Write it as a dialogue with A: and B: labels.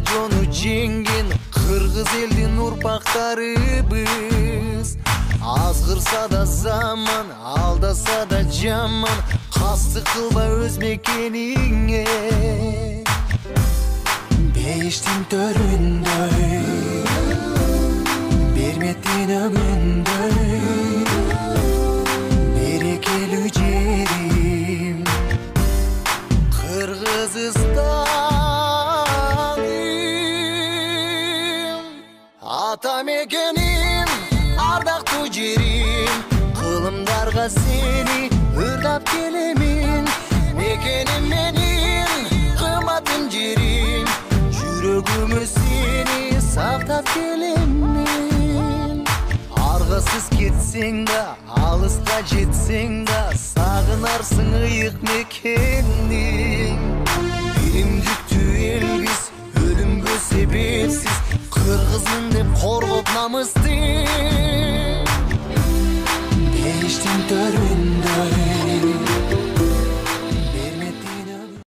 A: жonu жеңген кыргыз элдин урпактарыбыз. Азгырса да заман, алдаса да жаман, кастык кылба өз мекениңе. Бейиштин төрүндөй, берметтин өгүндөй, берекелүү жерим Кыргызстаным. Ата мекеним, ардактуу жерим, кылымдарга сени ырдап келемин. Мекеним менин, кымбатым жерим, жүрөгүмө сени сактап келемин. Аргасыз кетсең да, алыска жетсең да, сагынарсың ыйык мекениң. Биримдиктүү элбиз, өлүмгө себепсиз, кыргызмын деп коргоп намысты